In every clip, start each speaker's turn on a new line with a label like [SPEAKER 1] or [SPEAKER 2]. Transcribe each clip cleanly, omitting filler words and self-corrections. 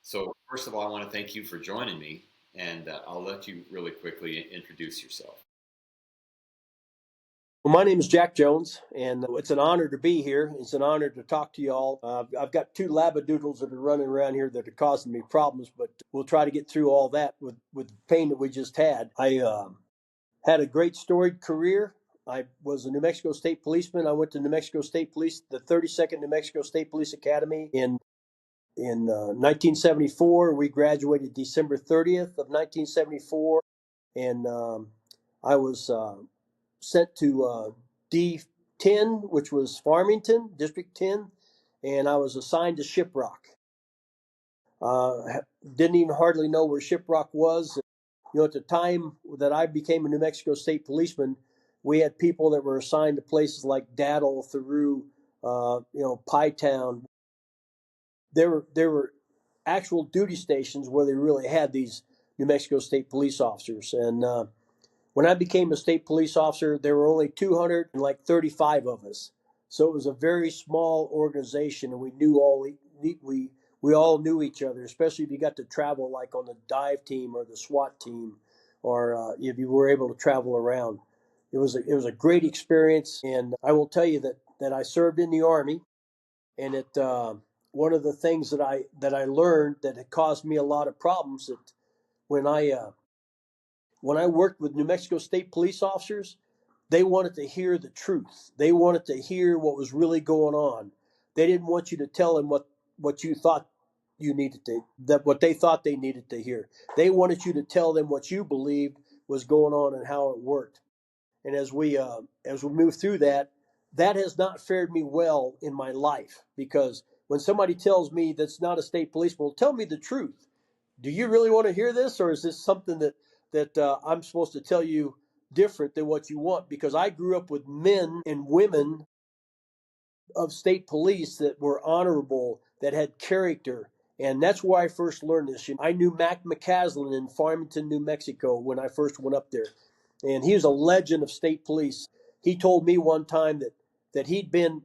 [SPEAKER 1] So, first of all, I want to thank you for joining me, and I'll let you really quickly introduce yourself.
[SPEAKER 2] Well, my name is Jack Jones, and it's an honor to be here. It's an honor to talk to you all. I've got two labradoodles that are running around here that are causing me problems, but we'll try to get through all that with the pain that we just had. I had a great storied career. I was a New Mexico State policeman. I went to New Mexico State Police, the 32nd New Mexico State Police Academy in 1974. We graduated December 30th of 1974, and I was sent to D10, which was Farmington, District 10, and I was assigned to Shiprock. Didn't even hardly know where Shiprock was. At the time that I became a New Mexico State policeman, we had people that were assigned to places like Daddle, Thoreau, Pie Town. There were actual duty stations where they really had these New Mexico State police officers, and when I became a state police officer, there were only 235 of us. So it was a very small organization, and we all knew each other, especially if you got to travel like on the dive team or the SWAT team, or if you were able to travel around. It was a great experience, and I will tell you that I served in the Army, and it one of the things that I learned that had caused me a lot of problems that when I uh, when I worked with New Mexico State police officers, they wanted to hear the truth. They wanted to hear what was really going on. They didn't want you to tell them what you thought you needed to that what they thought they needed to hear. They wanted you to tell them what you believed was going on and how it worked. And as we move through that, that has not fared me well in my life, because when somebody tells me that's not a state policeman, well, tell me the truth. Do you really want to hear this, or is this something that I'm supposed to tell you different than what you want? Because I grew up with men and women of state police that were honorable, that had character. And that's where I first learned this. I knew Mac McCaslin in Farmington, New Mexico when I first went up there. And he was a legend of state police. He told me one time that he'd been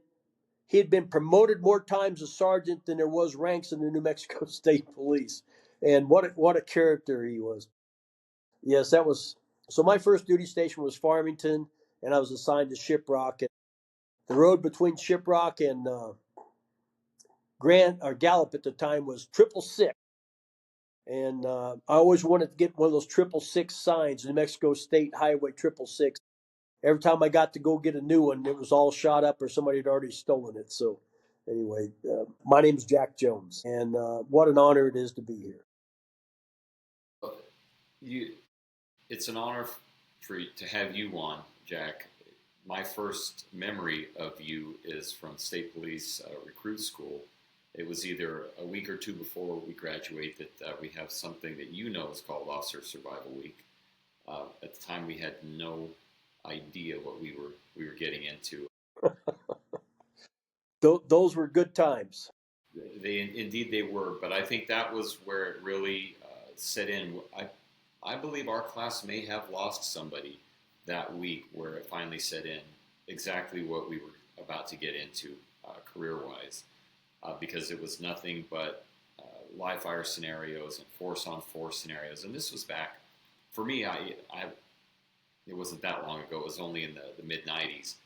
[SPEAKER 2] promoted more times as sergeant than there was ranks in the New Mexico State Police. And what a character he was. Yes, that was so. My first duty station was Farmington, and I was assigned to Shiprock. And the road between Shiprock and Grant or Gallup at the time was 666, and I always wanted to get one of those 666 signs, New Mexico State Highway 666. Every time I got to go get a new one, it was all shot up or somebody had already stolen it. So, anyway, my name's Jack Jones, and what an honor it is to be here.
[SPEAKER 1] You, it's an honor to have you on, Jack. My first memory of you is from State Police Recruit School. It was either a week or two before we graduate that we have something that you know is called Officer Survival Week. At the time, we had no idea what we were getting into.
[SPEAKER 2] Those were good times.
[SPEAKER 1] Indeed they were, but I think that was where it really set in. I believe our class may have lost somebody that week where it finally set in exactly what we were about to get into career-wise, because it was nothing but live fire scenarios and force-on-force scenarios. And this was back, for me, it wasn't that long ago. It was only in the mid-'90s.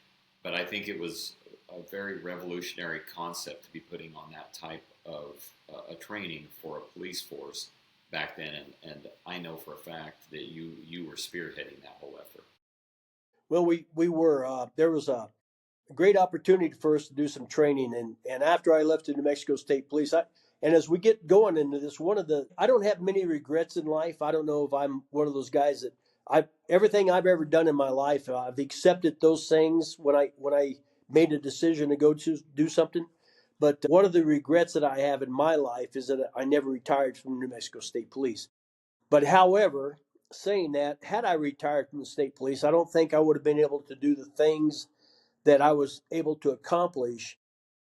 [SPEAKER 1] But I think it was a very revolutionary concept to be putting on that type of a training for a police force back then, and I know for a fact that you were spearheading that whole effort.
[SPEAKER 2] Well, we were. There was a great opportunity for us to do some training, and after I left the New Mexico State Police, and as we get going into this, I don't have many regrets in life. I don't know if I'm one of those guys that everything I've ever done in my life, I've accepted those things when I made a decision to go to do something. But one of the regrets that I have in my life is that I never retired from New Mexico State Police. But however, saying that, had I retired from the state police, I don't think I would have been able to do the things that I was able to accomplish.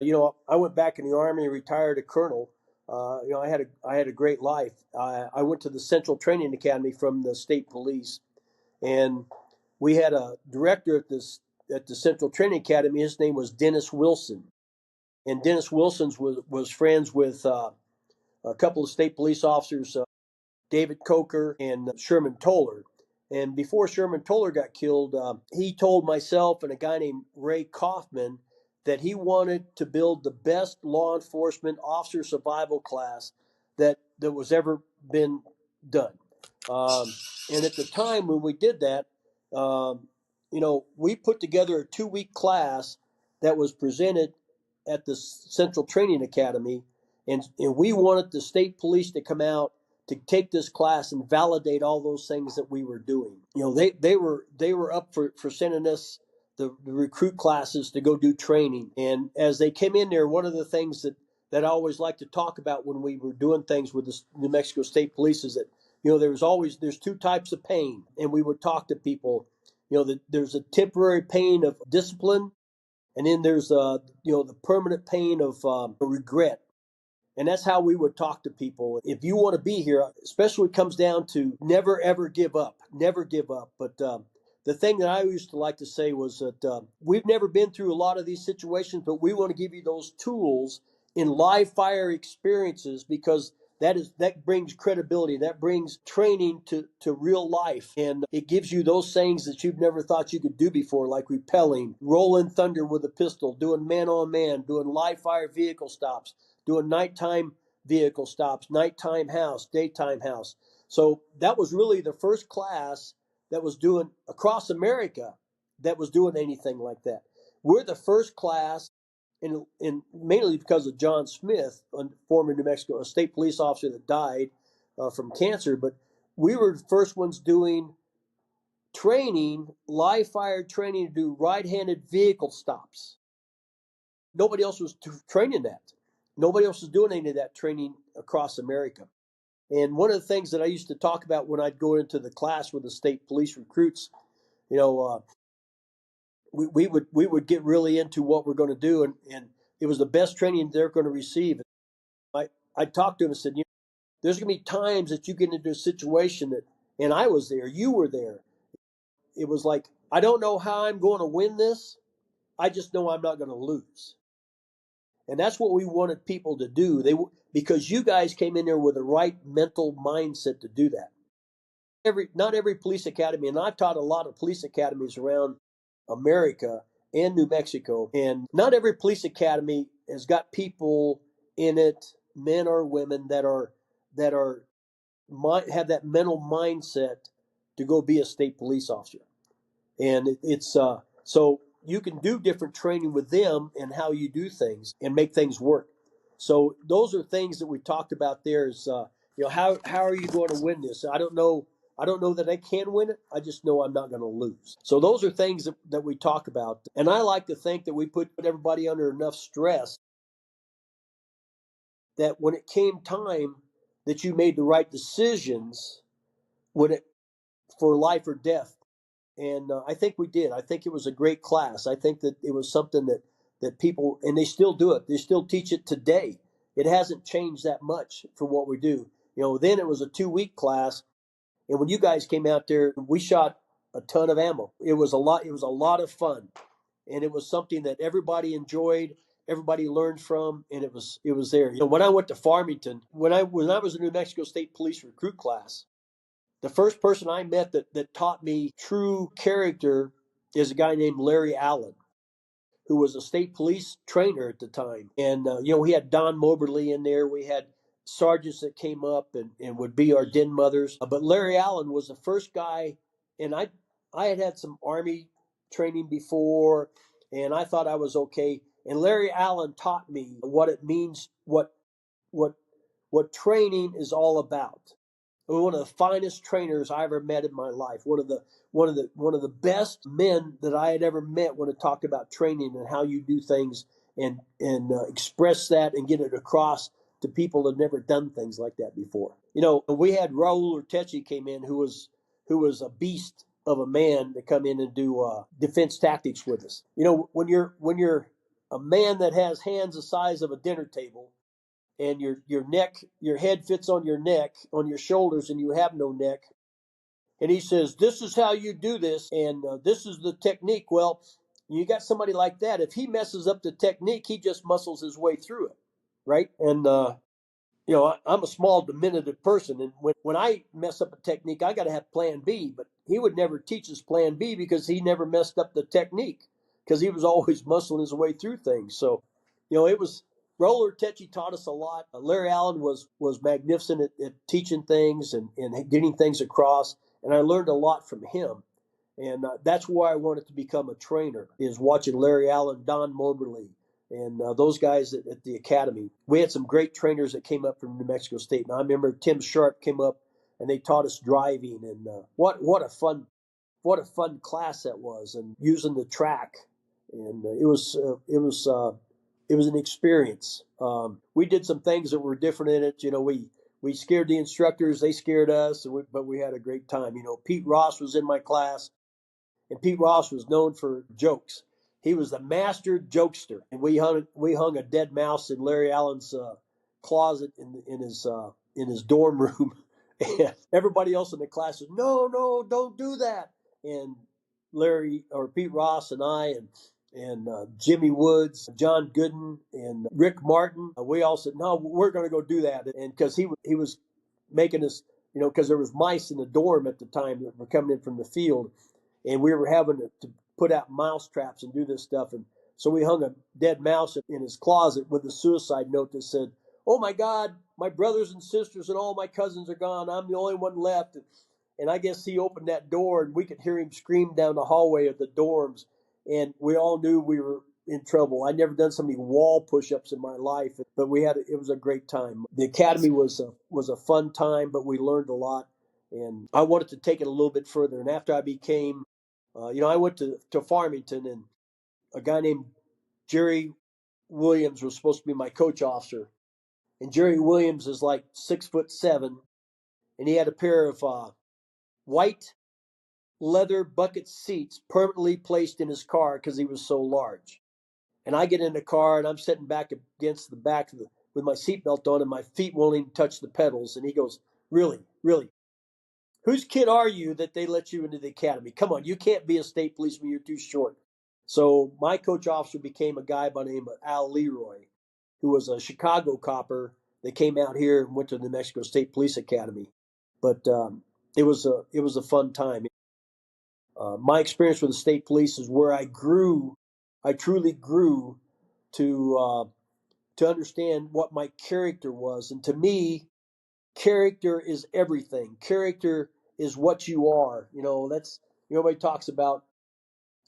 [SPEAKER 2] I went back in the Army and retired a colonel. I had a great life. I went to the Central Training Academy from the state police, and we had a director at the Central Training Academy. His name was Dennis Wilson, and Dennis Wilson's was friends with a couple of state police officers, David Coker and Sherman Toller. And before Sherman Toller got killed, he told myself and a guy named Ray Kaufman that he wanted to build the best law enforcement officer survival class that was ever been done. Um, and at the time when we did that, we put together a 2-week class that was presented at the Central Training Academy, and we wanted the state police to come out to take this class and validate all those things that we were doing. They were up for sending us the recruit classes to go do training. And as they came in there, one of the things that I always like to talk about when we were doing things with the New Mexico State Police is that, there's 2 types of pain. And we would talk to people, that there's a temporary pain of discipline, and then there's the permanent pain of regret. And that's how we would talk to people. If you want to be here, especially when it comes down to never, ever give up, never give up. But the thing that I used to like to say was that we've never been through a lot of these situations, but we want to give you those tools in live fire experiences, because that brings credibility, that brings training to real life, and it gives you those things that you've never thought you could do before, like rappelling, rolling thunder with a pistol, doing man-on-man, doing live fire vehicle stops, doing nighttime vehicle stops, nighttime house, daytime house. So that was really the first class that was doing across America that was doing anything like that. We're the first class, and mainly because of John Smith, a former New Mexico state police officer that died from cancer, but we were the first ones doing training, live fire training to do right-handed vehicle stops. Nobody else was training that. Nobody else was doing any of that training across America. And one of the things that I used to talk about when I'd go into the class with the state police recruits, we would get really into what we're going to do, and it was the best training they're going to receive. I talked to them and said, there's going to be times that you get into a situation that, and I was there, you were there. It was like, I don't know how I'm going to win this. I just know I'm not going to lose. And that's what we wanted people to do. Because you guys came in there with the right mental mindset to do that. Not every police academy, and I've taught a lot of police academies around America and New Mexico, and not every police academy has got people in it, men or women, that have that mental mindset to go be a state police officer. And it's so you can do different training with them and how you do things and make things work. So those are things that we talked about there. Is how are you going to win this? I don't know that I can win it. I just know I'm not going to lose. So those are things that we talk about. And I like to think that we put everybody under enough stress that when it came time that you made the right decisions for life or death. And I think we did. I think it was a great class. I think that it was something that people, and they still do it. They still teach it today. It hasn't changed that much for what we do. Then it was a 2-week class, and when you guys came out there, we shot a ton of ammo. It was a lot. It was a lot of fun, and it was something that everybody enjoyed. Everybody learned from, and it was there. When I went to Farmington, when I was in New Mexico State Police recruit class, the first person I met that taught me true character is a guy named Larry Allen, who was a state police trainer at the time. And, we had Don Moberly in there. We had sergeants that came up and would be our den mothers. But Larry Allen was the first guy, and I had some Army training before, and I thought I was okay. And Larry Allen taught me what it means, what training is all about. One of the finest trainers I ever met in my life. One of the best men that I had ever met when it talked about training and how you do things and express that and get it across to people that have never done things like that before. We had Raul Urtechi came in, who was a beast of a man to come in and do defense tactics with us. When you're a man that has hands the size of a dinner table, and your head fits on your neck, on your shoulders, and you have no neck. And he says, this is how you do this, and this is the technique. Well, you got somebody like that. If he messes up the technique, he just muscles his way through it, right? And I'm a small, diminutive person, and when I mess up a technique, I got to have Plan B. But he would never teach us Plan B because he never messed up the technique because he was always muscling his way through things. So, it was Roller Tetchy taught us a lot. Larry Allen was magnificent at teaching things and getting things across, and I learned a lot from him. And that's why I wanted to become a trainer, is watching Larry Allen, Don Moberly, and those guys at the academy. We had some great trainers that came up from New Mexico State. And I remember Tim Sharp came up and they taught us driving, and what a fun class that was, and using the track, and it was an experience. We did some things that were different in it. We scared the instructors, they scared us, but we had a great time. Pete Ross was in my class, and Pete Ross was known for jokes. He was the master jokester, and we hung a dead mouse in Larry Allen's closet in his dorm room. And everybody else in the class said, "No, no, don't do that." And Larry or Pete Ross and I and Jimmy Woods, John Gooden, and Rick Martin, we all said, "No, we're going to go do that." And because he was making us, because there was mice in the dorm at the time that were coming in from the field, and we were having to put out mouse traps and do this stuff. And so we hung a dead mouse in his closet with a suicide note that said, "Oh my God, my brothers and sisters and all my cousins are gone. I'm the only one left." And I guess he opened that door, and we could hear him scream down the hallway of the dorms. And we all knew we were in trouble. I'd never done so many wall push-ups in my life, but it was a great time. The academy was a fun time, but we learned a lot. And I wanted to take it a little bit further. And after I became I went to Farmington, and a guy named Jerry Williams was supposed to be my coach officer. And Jerry Williams is like 6'7", and he had a pair of white leather bucket seats permanently placed in his car because he was so large. And I get in the car, and I'm sitting back against the back with my seatbelt on, and my feet won't even touch the pedals. And he goes, "Really, really, whose kid are you that they let you into the academy? Come on, you can't be a state policeman. You're too short." So my coach officer became a guy by the name of Al Leroy, who was a Chicago copper that came out here and went to the New Mexico State Police Academy. But it was a fun time. My experience with the state police is where I grew. I truly grew to understand what my character was, and to me, character is everything. Character is what you are. Everybody talks about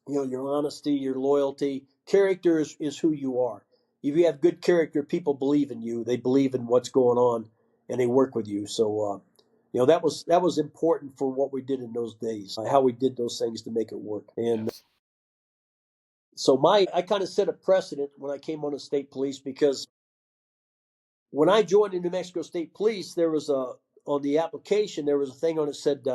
[SPEAKER 2] your honesty, your loyalty. Character is who you are. If you have good character, people believe in you. They believe in what's going on, and they work with you. So that was important for what we did in those days. How we did those things to make it work. And
[SPEAKER 1] Yes.
[SPEAKER 2] so I kind of set a precedent when I came on the state police, because when I joined the New Mexico State Police, there was on the application there was a thing on it that said,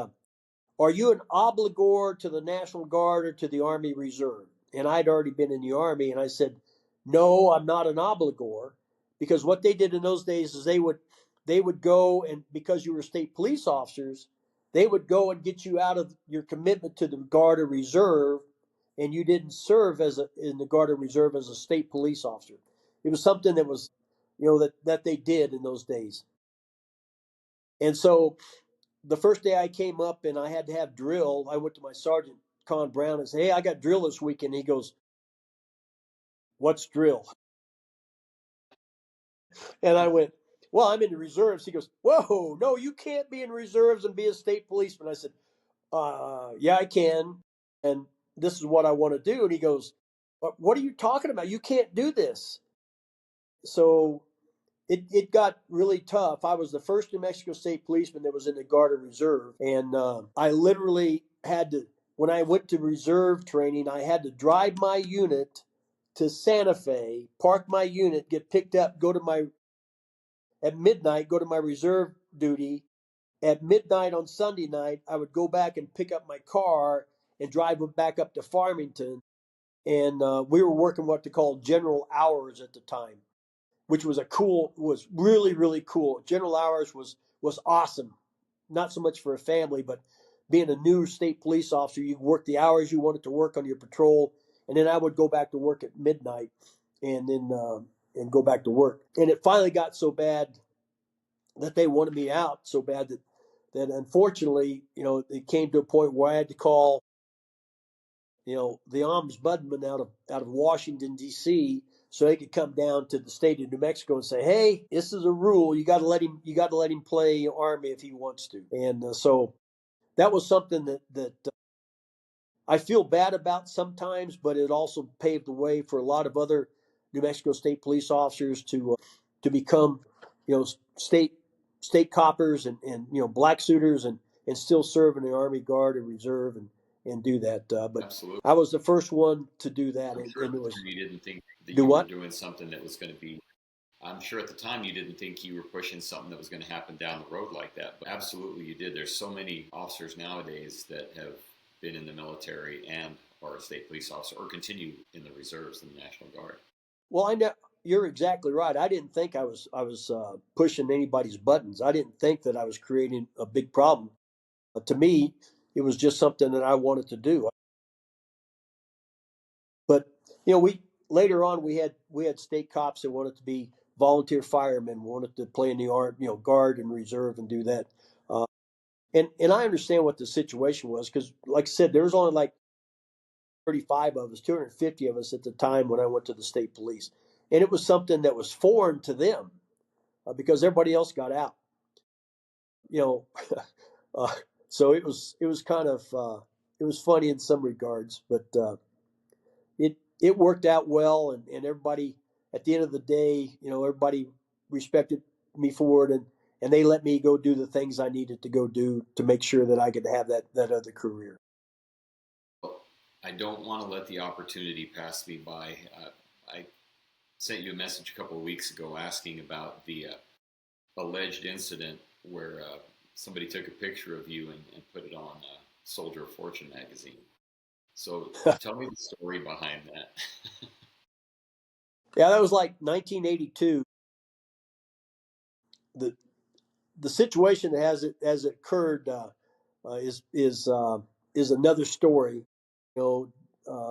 [SPEAKER 2] "Are you an obligor to the National Guard or to the Army Reserve?" And I'd already been in the Army, and I said, "No, I'm not an obligor," because what they did in those days is they would go, and because you were state police officers, they would go and get you out of your commitment to the Guard or Reserve, and you didn't serve in the Guard or Reserve as a state police officer. It was something that was, that they did in those days. And so the first day I came up and I had to have drill, I went to my sergeant, Con Brown, and said, "Hey, I got drill this weekend." He goes, "What's drill?" And I went, "Well, I'm in the reserves." He goes, "Whoa, no, you can't be in reserves and be a state policeman." I said, "Yeah, I can. And this is what I want to do." And he goes, "What are you talking about? You can't do this." So it got really tough. I was the first New Mexico State policeman that was in the Guard and Reserve, and I literally had to. When I went to reserve training, I had to drive my unit to Santa Fe, park my unit, get picked up, go to my at midnight, go to my reserve duty. At midnight on Sunday night, I would go back and pick up my car and drive back up to Farmington. And we were working what they called general hours at the time, which was really, really cool. General hours was awesome. Not so much for a family, but being a new state police officer, you work the hours you wanted to work on your patrol, and then I would go back to work at midnight, and then and go back to work. And it finally got so bad. that they wanted me out so bad that unfortunately, it came to a point where I had to call, the ombudsman out of Washington D.C. so they could come down to the state of New Mexico and say, "Hey, this is a rule. You got to let him play Army if he wants to." And so that was something that I feel bad about sometimes, but it also paved the way for a lot of other New Mexico State police officers to become, state coppers and black suiters and still serve in the Army Guard and Reserve and do that. But
[SPEAKER 1] Absolutely.
[SPEAKER 2] I was the first one to do that,
[SPEAKER 1] I'm sure
[SPEAKER 2] and
[SPEAKER 1] at
[SPEAKER 2] it
[SPEAKER 1] the
[SPEAKER 2] was
[SPEAKER 1] time you didn't think that
[SPEAKER 2] do
[SPEAKER 1] you were
[SPEAKER 2] what?
[SPEAKER 1] doing something that was going to be. I'm sure at the time you didn't think you were pushing something that was going to happen down the road like that. But absolutely you did. There's so many officers nowadays that have been in the military and are a state police officer or continue in the reserves in the National Guard.
[SPEAKER 2] Well, I know you're exactly right. I didn't think I was pushing anybody's buttons. I didn't think that I was creating a big problem. To me, it was just something that I wanted to do. But we later on we had state cops that wanted to be volunteer firemen, wanted to play in the art, guard and reserve and do that. Uh, and I understand what the situation was because, like I said, there was only like 35 of us, 250 of us at the time when I went to the state police, and it was something that was foreign to them because everybody else got out. You know, uh, so it was kind of it was funny in some regards, but it worked out well, and everybody at the end of the day, everybody respected me for it, and they let me go do the things I needed to go do to make sure that I could have that other career.
[SPEAKER 1] I don't want to let the opportunity pass me by. I sent you a message a couple of weeks ago asking about the alleged incident where somebody took a picture of you and put it on Soldier of Fortune magazine. So tell me the story behind that.
[SPEAKER 2] Yeah, that was like 1982. The situation as it occurred is another story. Uh,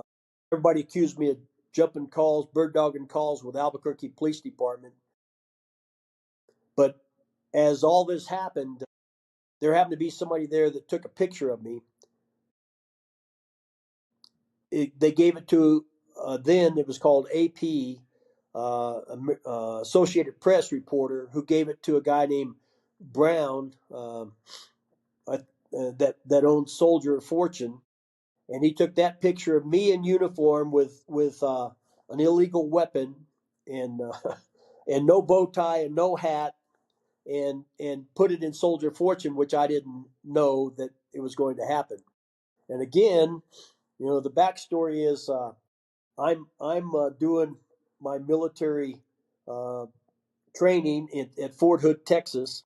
[SPEAKER 2] everybody accused me of jumping calls, bird dogging calls with Albuquerque Police Department. But as all this happened, there happened to be somebody there that took a picture of me. They gave it to then it was called AP, Associated Press reporter, who gave it to a guy named Brown that owned Soldier of Fortune, and he took that picture of me in uniform with an illegal weapon and and no bow tie and no hat and put it in Soldier of Fortune, which I didn't know that it was going to happen. And again, the backstory is I'm doing my military uh, training at Fort Hood, Texas,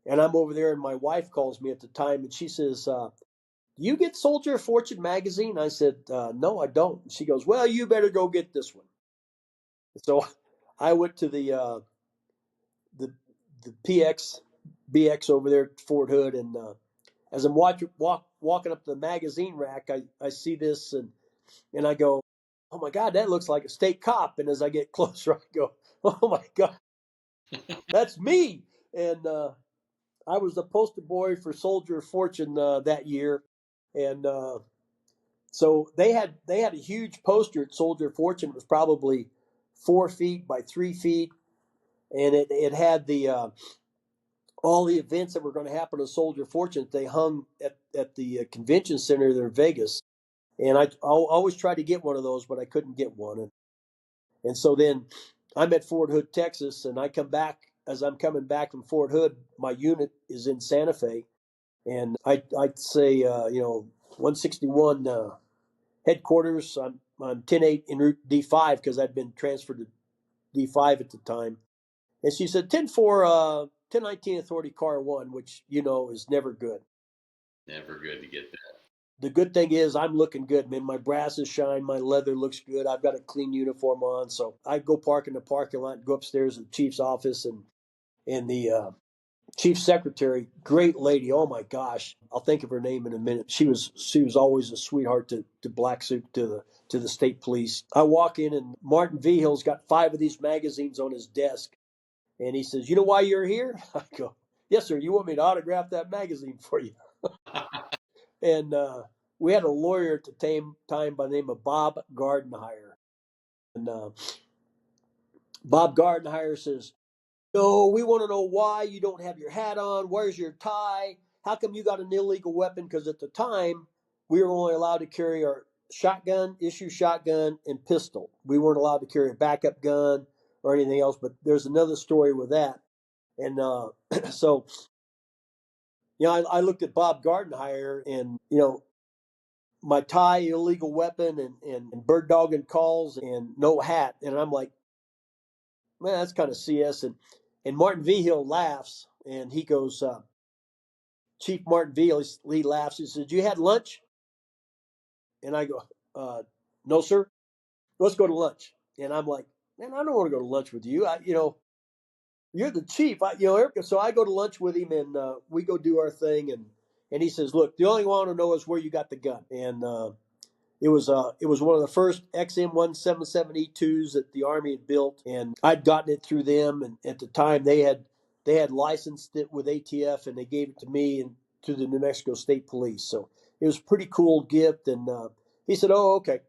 [SPEAKER 2] and I'm over there, and my wife calls me at the time, and she says, "Do you get Soldier of Fortune magazine?" I said, "No, I don't." She goes, "Well, you better go get this one." So I went to the the PX BX over there at Fort Hood, and as I'm walking up the magazine rack, I see this and I go, "Oh my God, that looks like a state cop." And as I get closer, I go, "Oh my God, that's me!" And I was the poster boy for Soldier of Fortune that year, and so they had a huge poster at Soldier of Fortune. It was probably 4 feet by 3 feet, and it had the all the events that were going to happen to Soldier of Fortune. They hung at the convention center there in Vegas, and I always tried to get one of those, but I couldn't get one. And so then I'm at Fort Hood, Texas, and I come back. As I'm coming back from Fort Hood, my unit is in Santa Fe, and I'd say 161 headquarters. I'm 10-8 en route D5 because I'd been transferred to D5 at the time. And she said 10-4, 1019 Authority Car 1, which is never good.
[SPEAKER 1] Never good to get that.
[SPEAKER 2] The good thing is I'm looking good, man. My brasses shine, my leather looks good. I've got a clean uniform on, so I go park in the parking lot, go upstairs to the chief's office, and the chief secretary, great lady. Oh my gosh, I'll think of her name in a minute. She was always a sweetheart to black suit to the state police. I walk in and Martin Vihill's got 5 of these magazines on his desk, And he says, "You know why you're here?" I go, "Yes, sir. You want me to autograph that magazine for you?" And we had a lawyer at the time by the name of Bob Gardenhire. And Bob Gardenhire says, "No, we want to know why you don't have your hat on. Where's your tie? How come you got an illegal weapon?" Because at the time, we were only allowed to carry our issue shotgun, and pistol. We weren't allowed to carry a backup gun or anything else. But there's another story with that. And so, I looked at Bob Gardenhire and, my tie, illegal weapon, and bird dogging calls and no hat. And I'm like, man, that's kind of CS. And Martin Vigil laughs and he goes, Chief Martin Vigil, he laughs. He says, "You had lunch?" And I go, "No, sir. Let's go to lunch." And I'm like, "Man, I don't want to go to lunch with you. You're the chief. Erica." So I go to lunch with him and we go do our thing. And he says, "Look, the only thing I want to know is where you got the gun." And it was one of the first XM177E2s that the Army had built, and I'd gotten it through them. And at the time, they had licensed it with ATF, and they gave it to me and to the New Mexico State Police. So it was a pretty cool gift. And he said, "Oh, okay,"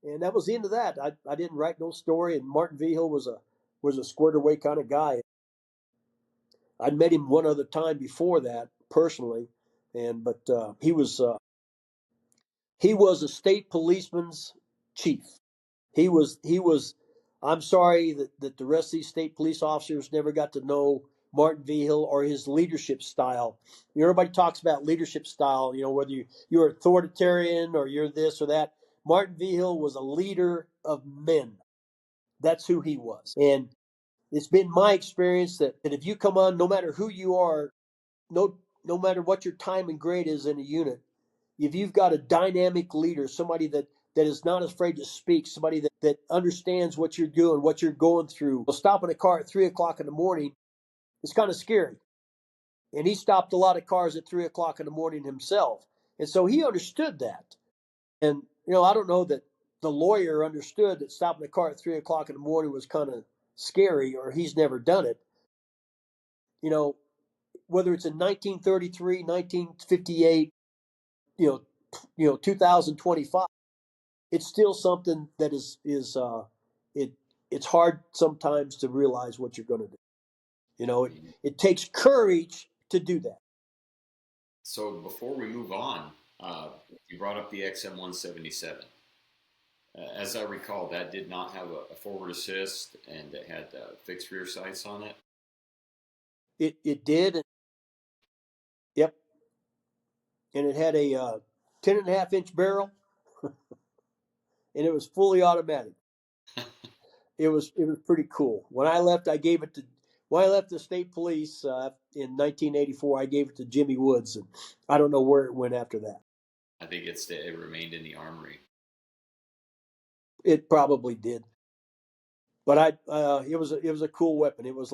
[SPEAKER 2] and that was the end of that. I didn't write no story. And Martin Vigil was a squared away kind of guy. I'd met him one other time before that personally, but he was a state policeman's chief. He was. I'm sorry that the rest of these state police officers never got to know Martin Vigil or his leadership style. Everybody talks about leadership style. Whether you're authoritarian or you're this or that. Martin Vigil was a leader of men. That's who he was. And it's been my experience that if you come on, no matter who you are, no matter what your time and grade is in a unit, if you've got a dynamic leader, somebody that is not afraid to speak, somebody that understands what you're doing, what you're going through. Stopping a car at 3 o'clock in the morning is kind of scary. And he stopped a lot of cars at 3 o'clock in the morning himself. And so he understood that. And, I don't know that the lawyer understood that stopping a car at 3 o'clock in the morning was kind of scary, or he's never done it. You know, whether it's in 1933, 1958, 2025, it's still something that it it's hard sometimes to realize what you're going to do. It takes courage to do that.
[SPEAKER 1] So before we move on, you brought up the XM177. As I recall, that did not have a forward assist, and it had fixed rear sights on it.
[SPEAKER 2] It did. Yep. And it had a 10.5-inch barrel, and it was fully automatic. It was pretty cool. When I left, when I left the state police in 1984, I gave it to Jimmy Woods, and I don't know where it went after that.
[SPEAKER 1] I think it remained in the armory.
[SPEAKER 2] It probably did, but it was a cool weapon. It was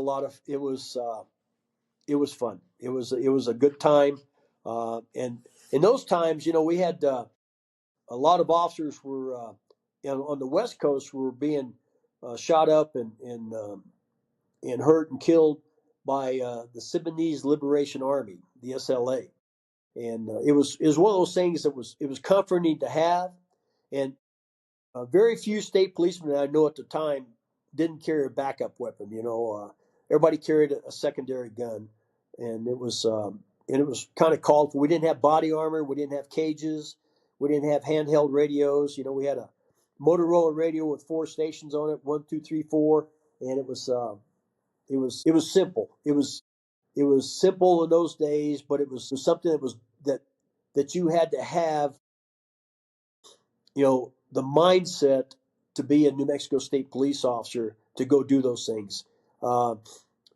[SPEAKER 2] fun. It was a good time, and in those times, we had a lot of officers were on the West Coast were being shot up and hurt and killed by the Sudanese Liberation Army, the SLA. And it was one of those things that was comforting to have. And very few state policemen that I know at the time didn't carry a backup weapon. Everybody carried a secondary gun, and it was kind of called for. We didn't have body armor, we didn't have cages, we didn't have handheld radios. We had a Motorola radio with 4 stations on it, 1, 2, 3, 4, and it was simple. It was simple in those days, but it was something that you had to have, the mindset to be a New Mexico State police officer to go do those things. Uh,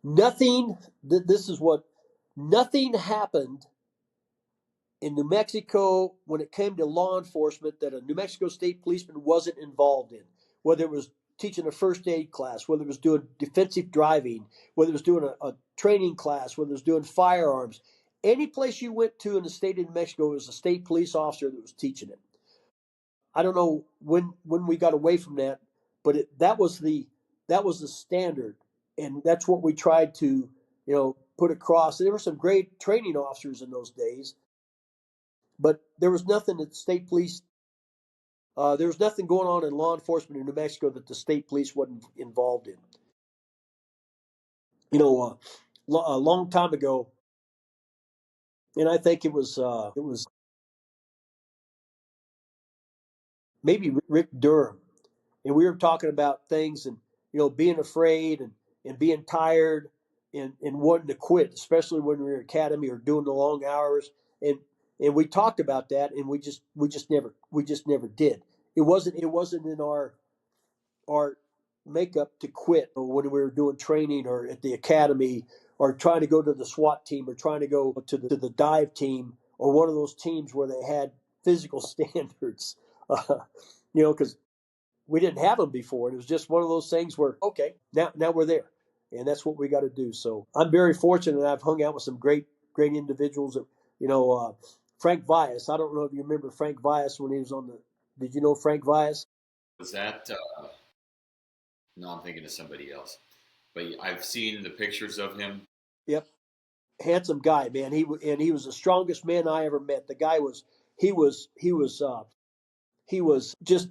[SPEAKER 2] nothing. This is what nothing happened in New Mexico when it came to law enforcement that a New Mexico State policeman wasn't involved in. Whether it was teaching a first aid class, whether it was doing defensive driving, whether it was doing a training class, whether it was doing firearms. Any place you went to in the state of New Mexico, was a state police officer that was teaching it. I don't know when we got away from that, but that was the standard and that's what we tried to put across. There were some great training officers in those days, but there was nothing that the state police. There was nothing going on in law enforcement in New Mexico that the state police wasn't involved in. A long time ago, and I think it was maybe Rick Durham, and we were talking about things and being afraid and being tired and wanting to quit, especially when we were in academy or doing the long hours. And we talked about that, and we just never did. It wasn't in our makeup to quit when we were doing training or at the academy or trying to go to the SWAT team or trying to go to the dive team or one of those teams where they had physical standards. Because we didn't have them before. It was just one of those things where, okay, now we're there, and that's what we got to do. So I'm very fortunate that I've hung out with some great individuals. That, Frank Vias. I don't know if you remember Frank Vias when he was on the. Did you know Frank Vias?
[SPEAKER 1] Was that? No, I'm thinking of somebody else. But I've seen the pictures of him.
[SPEAKER 2] Yep, handsome guy, man. He was the strongest man I ever met. The guy was he was just,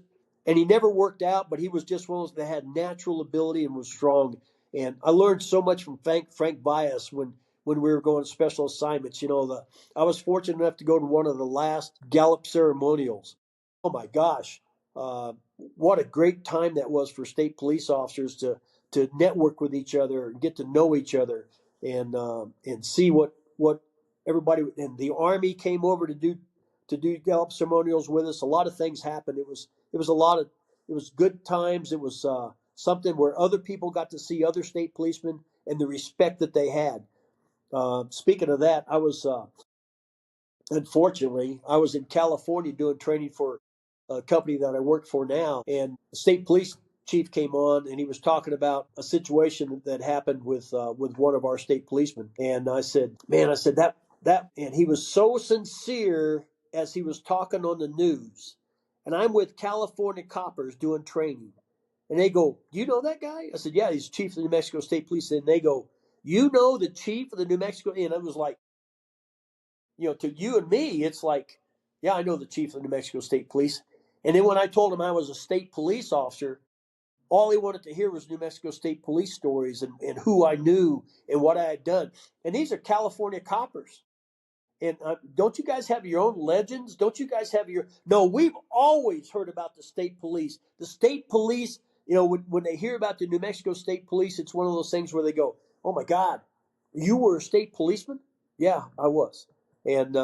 [SPEAKER 2] and he never worked out, but he was just one of those that had natural ability and was strong. And I learned so much from Frank Bias when we were going to special assignments. I was fortunate enough to go to one of the last Gallup ceremonials. Oh my gosh, uh, what a great time that was for state police officers to network with each other and get to know each other and see what everybody, and the Army came over to do Gallup ceremonials with us. A lot of things happened. It was good times. It was something where other people got to see other state policemen and the respect that they had. Speaking of that, unfortunately, I was in California doing training for a company that I work for now, and the state police chief came on and he was talking about a situation that happened with one of our state policemen. And I said, man, that, and he was so sincere as he was talking on the news. And I'm with California coppers doing training. And they go, you know that guy? I said, yeah, he's chief of the New Mexico State Police. And they go, you know the chief of the New Mexico? And I was like, to you and me, it's like, yeah, I know the chief of the New Mexico State Police. And then when I told him I was a state police officer, all he wanted to hear was New Mexico State Police stories and who I knew and what I had done. And these are California coppers. And don't you guys have your own legends? Don't you guys have your? No, we've always heard about the state police. The state police, when they hear about the New Mexico State Police, it's one of those things where they go, "Oh my God, you were a state policeman?" Yeah, I was. And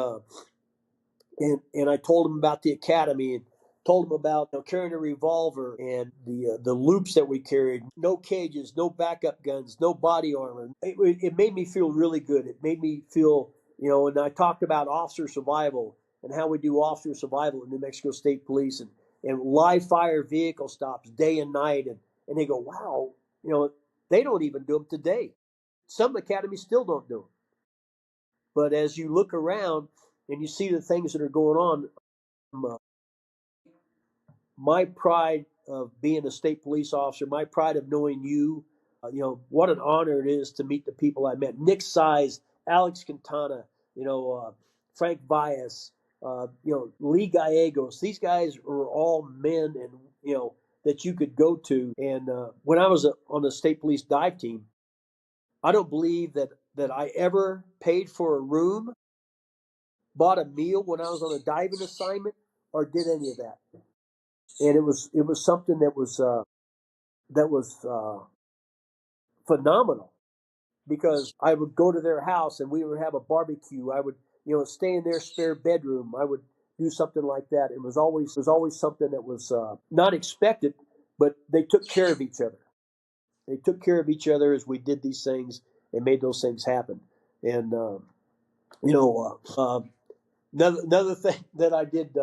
[SPEAKER 2] and I told him about the academy and told him about carrying a revolver and the loops that we carried. No cages, no backup guns, no body armor. It made me feel really good. It made me feel, and I talked about officer survival and how we do officer survival in New Mexico State Police and live fire vehicle stops day and night. And they go, wow, they don't even do them today. Some academies still don't do them. But as you look around and you see the things that are going on, uh, my pride of being a state police officer, my pride of knowing you, what an honor it is to meet the people I met. Nick Size, Alex Quintana, Frank Bias, Lee Gallegos. These guys are all men and, that you could go to. And when I was on the state police dive team, I don't believe that I ever paid for a room, bought a meal when I was on a diving assignment, or did any of that. And it was something that was phenomenal because I would go to their house and we would have a barbecue. I would stay in their spare bedroom. I would do something like that. It was always something that was not expected, but they took care of each other. They took care of each other as we did these things and made those things happen. And another thing that I did,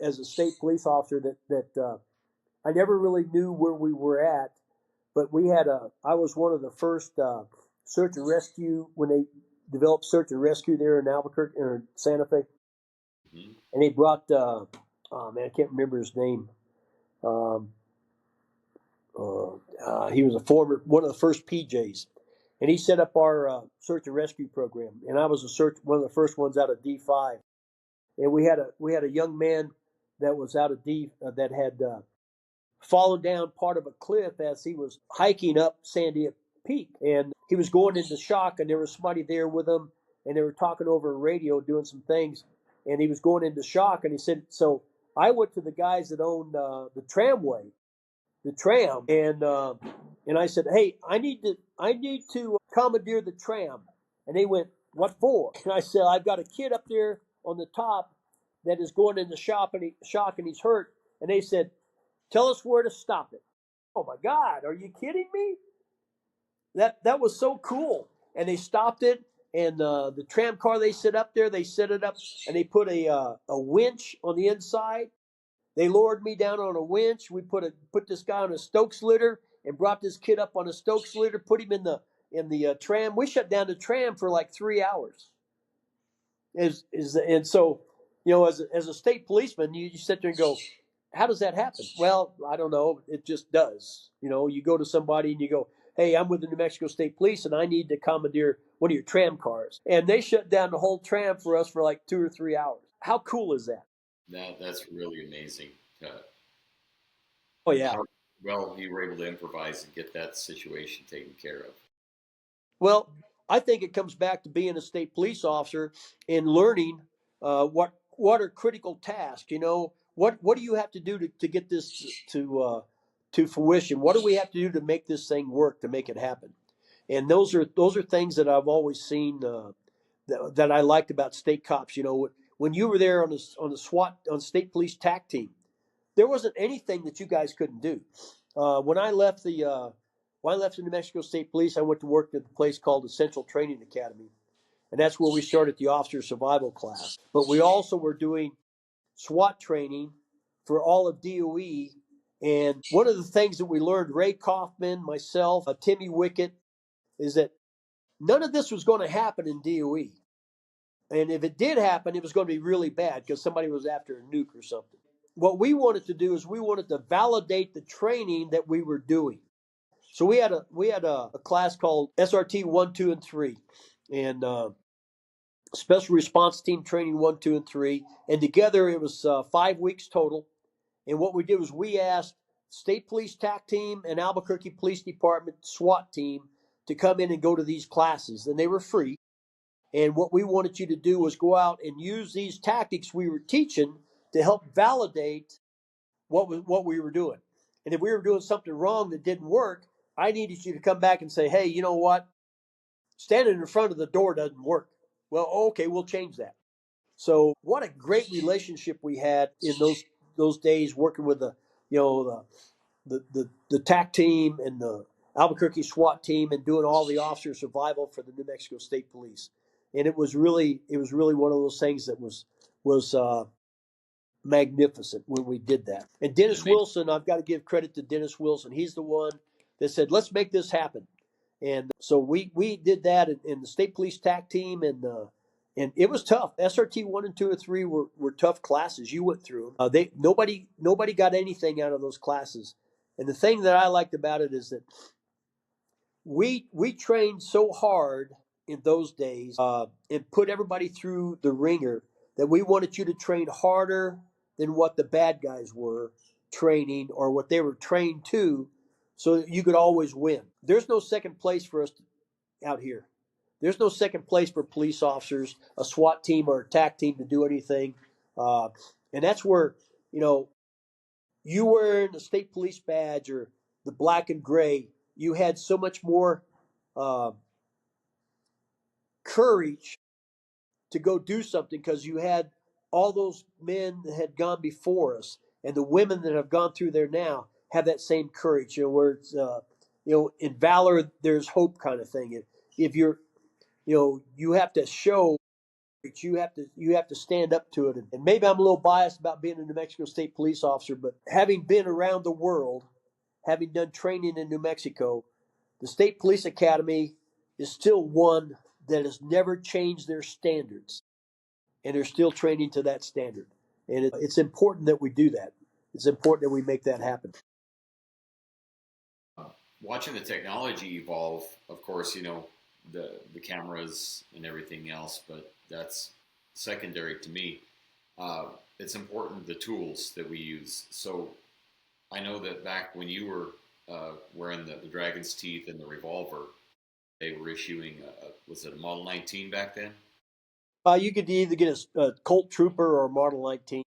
[SPEAKER 2] as a state police officer that I never really knew where we were at, but I was one of the first search and rescue when they developed search and rescue there in Albuquerque or Santa Fe,
[SPEAKER 1] Mhm.
[SPEAKER 2] and they brought, oh man, I can't remember his name. Um, he was one of the first PJs, and he set up our search and rescue program. And I was one of the first ones out of D5. And we had a young man that was out of D that had fallen down part of a cliff as he was hiking up Sandia Peak, and he was going into shock. And there was somebody there with him, and they were talking over a radio, doing some things, and he was going into shock. And he said, "So I went to the guys that owned the tram, and I said, 'Hey, I need to commandeer the tram.'" And they went, "What for?" And I said, "I've got a kid up there on the top that is going into shock and he's hurt." And they said, "Tell us where to stop it." Oh my God, are you kidding me? That was so cool. And they stopped it, and the tram car they set up there, they set it up, and they put a winch on the inside. They lowered me down on a winch. We put this guy on a Stokes litter and brought this kid up on a Stokes litter, put him in the tram. We shut down the tram for like 3 hours. And so, as a state policeman, you sit there and go, "How does that happen?" Well, I don't know. It just does. You go to somebody and you go, "Hey, I'm with the New Mexico State Police and I need to commandeer one of your tram cars." And they shut down the whole tram for us for like 2 or 3 hours. How cool is that?
[SPEAKER 1] That's really amazing.
[SPEAKER 2] Oh yeah.
[SPEAKER 1] How well you were able to improvise and get that situation taken care of.
[SPEAKER 2] Well, I think it comes back to being a state police officer and learning what are critical tasks. What do you have to do to get this to fruition? What do we have to do to make this thing work, to make it happen? And those are things that I've always seen that I liked about state cops. When you were there on the SWAT on state police TAC team, there wasn't anything that you guys couldn't do. When I left the New Mexico State Police, I went to work at a place called the Central Training Academy, and that's where we started the officer survival class. But we also were doing SWAT training for all of DOE. And one of the things that we learned, Ray Kaufman, myself, Timmy Wickett, is that none of this was going to happen in DOE. And if it did happen, it was going to be really bad because somebody was after a nuke or something. What we wanted to do is we wanted to validate the training that we were doing. So we had a class called SRT 1, 2, and 3, and Special Response Team Training 1, 2, and 3, and together it was 5 weeks total. And what we did was we asked State Police TAC Team and Albuquerque Police Department SWAT Team to come in and go to these classes, and they were free. And what we wanted you to do was go out and use these tactics we were teaching to help validate what we were doing. And if we were doing something wrong that didn't work, I needed you to come back and say, "Hey, you know what? Standing in front of the door doesn't work." Well, okay, we'll change that. So, what a great relationship we had in those days, working with the TAC team and the Albuquerque SWAT team, and doing all the officer survival for the New Mexico State Police. And it was really one of those things that was magnificent when we did that. And Dennis Wilson, I've got to give credit to Dennis Wilson. He's the one that said, "Let's make this happen." And so we did that in the state police TAC team, and it was tough. SRT 1 and 2 and 3 were tough classes. You went through them. Nobody got anything out of those classes. And the thing that I liked about it is that we trained so hard in those days, and put everybody through the ringer, that we wanted you to train harder than what the bad guys were training or what they were trained to, so that you could always win. There's no second place for us out here. There's no second place for police officers, a SWAT team or a TAC team to do anything. And that's where, you wearing the state police badge or the black and gray, you had so much more uh, courage to go do something, because you had all those men that had gone before us, and the women that have gone through there now have that same courage. Where it's in valor there's hope, kind of thing. If you're you have to show, you have to stand up to it. And maybe I'm a little biased about being a New Mexico State police officer, but having been around the world, having done training in New Mexico, the State Police Academy is still one that has never changed their standards, and they're still training to that standard. And it's important that we do that. It's important that we make that happen.
[SPEAKER 1] watching the technology evolve, of course, the cameras and everything else, but that's secondary to me. Uh, it's important the tools that we use. So I know that back when you were wearing the dragon's teeth and the revolver, they were issuing was it a Model 19 back then?
[SPEAKER 2] You could either get a Colt Trooper or a Model 19.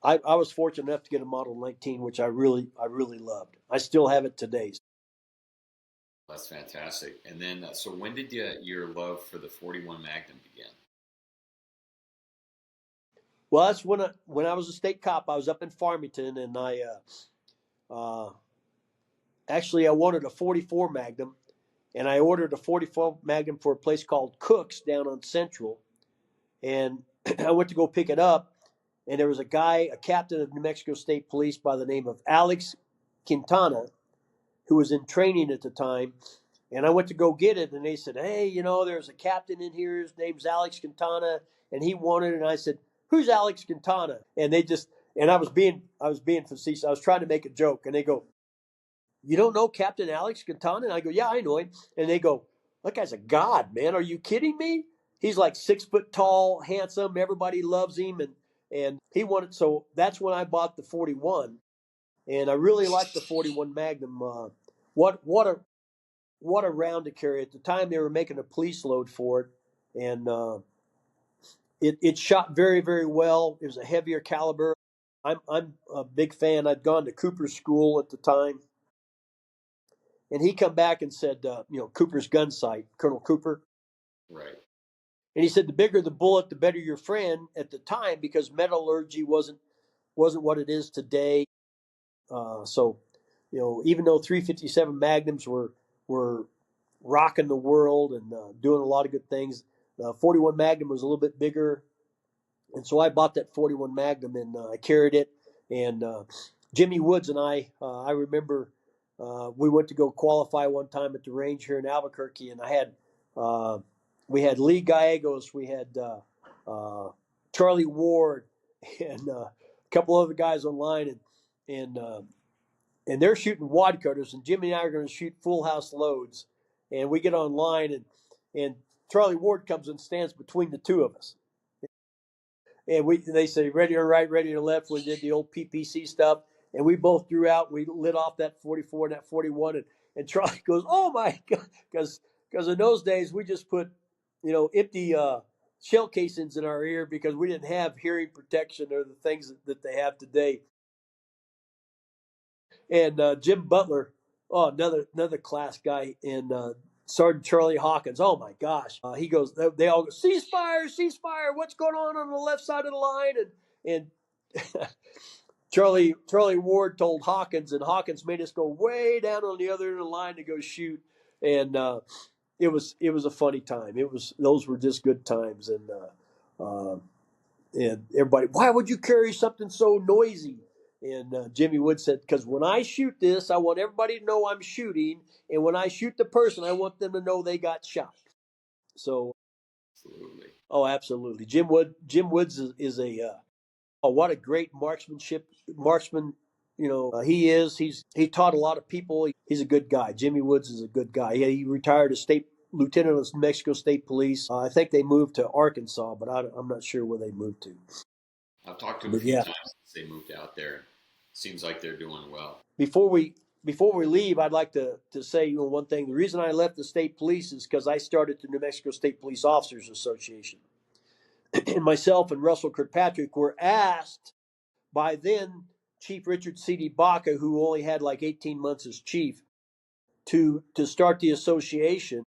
[SPEAKER 2] I was fortunate enough to get a Model 19, which I really loved. I still have it today.
[SPEAKER 1] That's fantastic. And then, so when did your love for the 41 Magnum begin?
[SPEAKER 2] Well, that's when I was a state cop. I was up in Farmington, and uh, actually I wanted a 44 Magnum, and I ordered a 44 Magnum for a place called Cook's down on Central, and I went to go pick it up, and there was a captain of New Mexico State Police by the name of Alex Quintana, who was in training at the time. And I went to go get it, and they said, "Hey, there's a captain in here. His name's Alex Quintana, and he wanted it." And I said, "Who's Alex Quintana?" And I was being facetious. I was trying to make a joke, and they go, "You don't know Captain Alex Quintana?" And I go, "Yeah, I know him." And they go, "That guy's a god, man. Are you kidding me? He's like 6 foot tall, handsome. Everybody loves him." And he wanted, so that's when I bought the 41, and I really liked the 41 Magnum. What what a what a round to carry! At the time, they were making a police load for it, and it shot very, very well. It was a heavier caliber. I'm a big fan. I'd gone to Cooper's school at the time, and he come back and said, Cooper's gun sight, Colonel Cooper,
[SPEAKER 1] Right.
[SPEAKER 2] and he said the bigger the bullet, the better your friend at the time, because metallurgy wasn't what it is today. So, even though 357 Magnums were rocking the world and doing a lot of good things, the 41 Magnum was a little bit bigger, and so I bought that 41 Magnum, and I carried it. And Jimmy Woods and I remember we went to go qualify one time at the range here in Albuquerque, and uh, we had Lee Gallegos, we had Charlie Ward, and a couple other guys online, and they're shooting wad cutters, and Jimmy and I are going to shoot full house loads, and we get online, and Charlie Ward comes and stands between the two of us, and they say ready to right, ready to left. We did the old PPC stuff, and we both drew out. We lit off that 44 and that 41, and Charlie goes, "Oh my god!" Because in those days we just put empty shell casings in our ear because we didn't have hearing protection or the things that they have today. And Jim Butler, oh, another class guy, and Sergeant Charlie Hawkins. Oh my gosh, he goes. They all go, ceasefire, ceasefire. What's going on the left side of the line? And Charlie Ward told Hawkins, and Hawkins made us go way down on the other end of the line to go shoot. And it was a funny time. Those were just good times. And everybody, why would you carry something so noisy? And Jimmy Wood said, because when I shoot this, I want everybody to know I'm shooting. And when I shoot the person, I want them to know they got shot. So,
[SPEAKER 1] Absolutely.
[SPEAKER 2] oh, absolutely. Jim Woods is oh, what a great marksman. He taught a lot of people. He's a good guy. Jimmy Woods is a good guy. He retired as state lieutenant of New Mexico State Police. I think they moved to Arkansas, but I'm not sure where they moved to.
[SPEAKER 1] I've talked to them a
[SPEAKER 2] But
[SPEAKER 1] few
[SPEAKER 2] yeah,
[SPEAKER 1] times since they moved out there. Seems like they're doing well.
[SPEAKER 2] before we leave, I'd like to say one thing. The reason I left the state police is because I started the New Mexico State Police Officers Association, and myself and Russell Kirkpatrick were asked by then Chief Richard C.D. Baca, who only had like 18 months as chief, to start the association,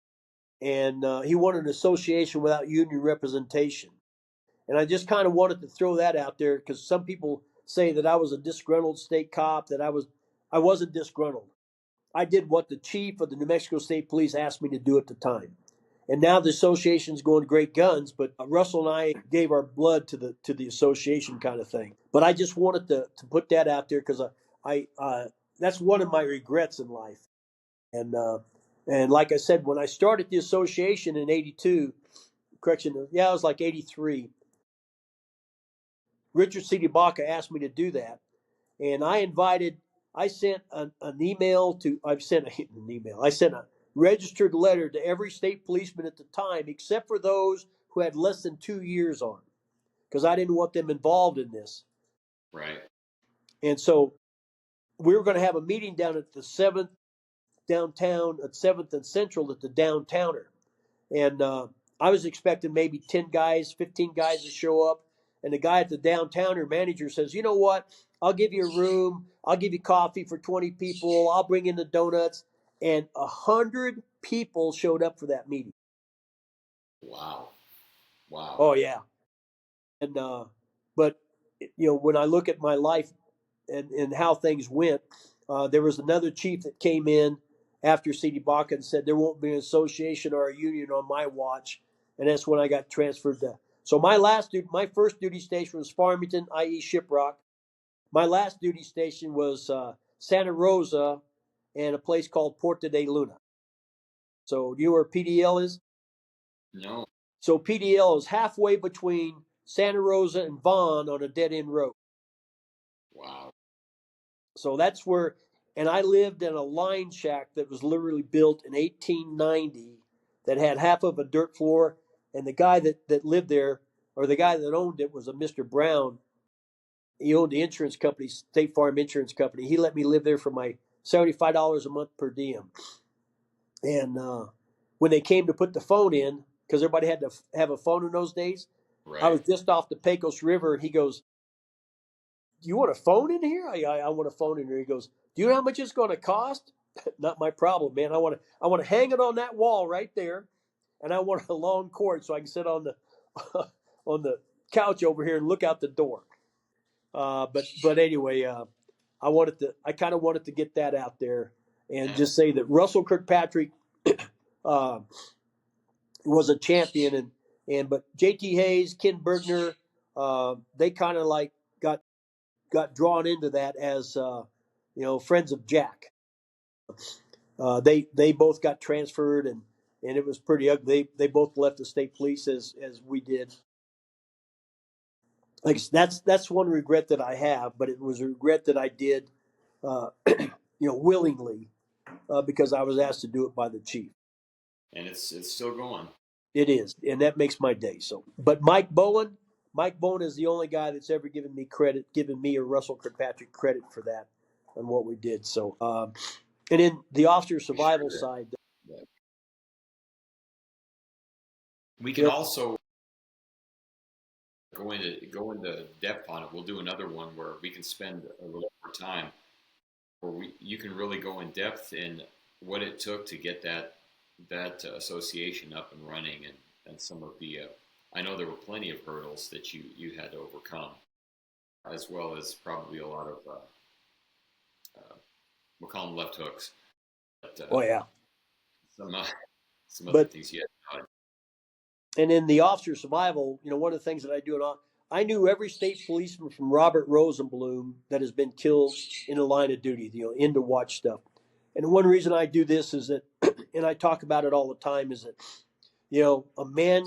[SPEAKER 2] and he wanted an association without union representation. And I just kind of wanted to throw that out there because some people say that I was a disgruntled state cop. I wasn't disgruntled. I did what the chief of the New Mexico State Police asked me to do at the time. And now the association's going great guns, but Russell and I gave our blood to the association kind of thing. But I just wanted to put that out there because I that's one of my regrets in life. And like I said, when I started the association in '82, correction, yeah, it was like '83. Richard C. Baca asked me to do that, and I sent an email to. I've sent an email. I sent a registered letter to every state policeman at the time, except for those who had less than 2 years on, because I didn't want them involved in this.
[SPEAKER 1] Right.
[SPEAKER 2] And so we were going to have a meeting down at the Seventh downtown at Seventh and Central at the Downtowner, and I was expecting maybe 10 guys, 15 guys to show up. And the guy at the Downtowner manager says, "You know what? I'll give you a room. I'll give you coffee for 20 people. I'll bring in the donuts." And 100 people showed up for that meeting.
[SPEAKER 1] Wow. Wow.
[SPEAKER 2] Oh yeah. And but when I look at my life and how things went, there was another chief that came in after C.D. Baca and said there won't be an association or a union on my watch, and that's when I got transferred to. So my first duty station was Farmington, i.e. Shiprock. My last duty station was Santa Rosa and a place called Puerto de Luna. So do you know where PDL is?
[SPEAKER 1] No.
[SPEAKER 2] So PDL is halfway between Santa Rosa and Vaughn on a dead end road.
[SPEAKER 1] Wow.
[SPEAKER 2] So that's where, and I lived in a line shack that was literally built in 1890 that had half of a dirt floor. And the guy that lived there, or the guy that owned it, was a Mr. Brown. He owned the insurance company, State Farm Insurance Company. He let me live there for my $75 a month per diem. And when they came to put the phone in, because everybody had to have a phone in those days, I
[SPEAKER 1] Right.
[SPEAKER 2] was just off the Pecos River, and he goes, "Do you want a phone in here?" I want a phone in here. He goes, "Do you know how much it's going to cost?" Not my problem, man. I want to hang it on that wall right there, and I want a long cord so I can sit on the on the couch over here and look out the door. But anyway, I kind of wanted to get that out there and
[SPEAKER 1] And
[SPEAKER 2] just say that Russell Kirkpatrick uh, was a champion, but J.T. Hayes, Ken Bergner, they kind of like got drawn into that as friends of Jack. They both got transferred, and it was pretty ugly. They both left the state police as we did. Like that's one regret that I have, but it was a regret that I did, willingly, because I was asked to do it by the chief.
[SPEAKER 1] it's still going.
[SPEAKER 2] It is, and that makes my day. So, but Mike Bowen is the only guy that's ever given me or Russell Kirkpatrick credit for that and what we did. So, and in the officer
[SPEAKER 1] We sure
[SPEAKER 2] survival
[SPEAKER 1] did.
[SPEAKER 2] side,
[SPEAKER 1] Yeah. We
[SPEAKER 2] you
[SPEAKER 1] can
[SPEAKER 2] know,
[SPEAKER 1] also go into depth on it. We'll do another one where we can spend a little more time, where you can really go in depth in what it took to get that association up and running, and some of the I know there were plenty of hurdles that you had to overcome, as well as probably a lot of we'll call them left hooks, but
[SPEAKER 2] oh yeah,
[SPEAKER 1] some some other
[SPEAKER 2] but
[SPEAKER 1] things you had.
[SPEAKER 2] and in the officer survival, one of the things that I do, I knew every state policeman from Robert Rosenblum that has been killed in the line of duty, in to watch stuff. And one reason I do this is that, and I talk about it all the time, is that a man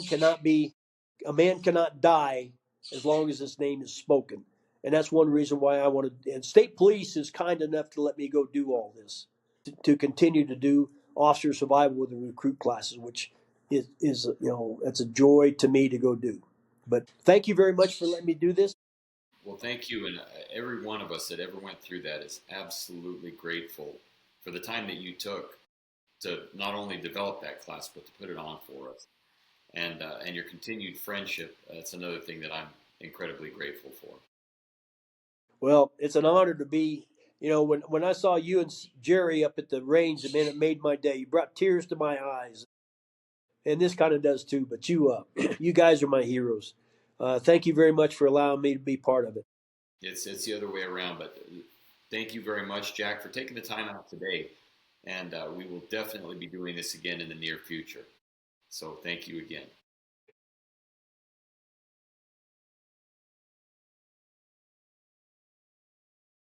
[SPEAKER 2] cannot die as long as his name is spoken. And that's one reason why I wanted, and state police is kind enough to let me go do all this, to continue to do officer survival with the recruit classes, which is it's a joy to me to go do. But thank you very much for letting me do this.
[SPEAKER 1] Well, thank you, and every one of us that ever went through that is absolutely grateful for the time that you took to not only develop that class but to put it on for us, and your continued friendship. That's another thing that I'm incredibly grateful for.
[SPEAKER 2] Well, it's an honor to be. When I saw you and Jerry up at the range, man, it made my day. You brought tears to my eyes, and this kind of does too. But you, you guys are my heroes. Thank you very much for allowing me to be part of it.
[SPEAKER 1] It's the other way around, but thank you very much, Jack, for taking the time out today, and we will definitely be doing this again in the near future. So thank you again.